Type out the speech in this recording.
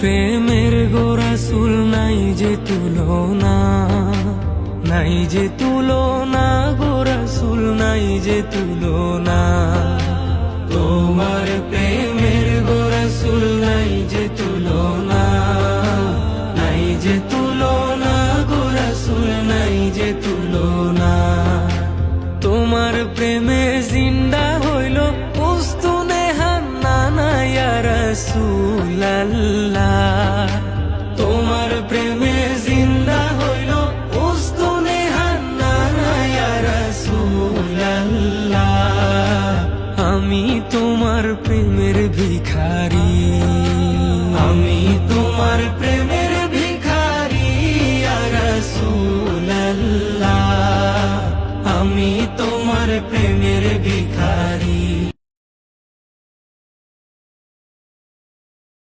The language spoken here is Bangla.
প্রেমের গো রাসূল নাই যে তুলনা, নাই যে তুলনা গো রাসূল নাই যে তুলনা। তোমার প্রেমের গো রাসূল নাই যে তুলনা, নাই যে তুলনা গো রাসূল নাই যে তুলনা। তোমার প্রেমে জিন্দা হইল উস্তুনে হান্নানা ইয়া রাসূলাল্লাহ।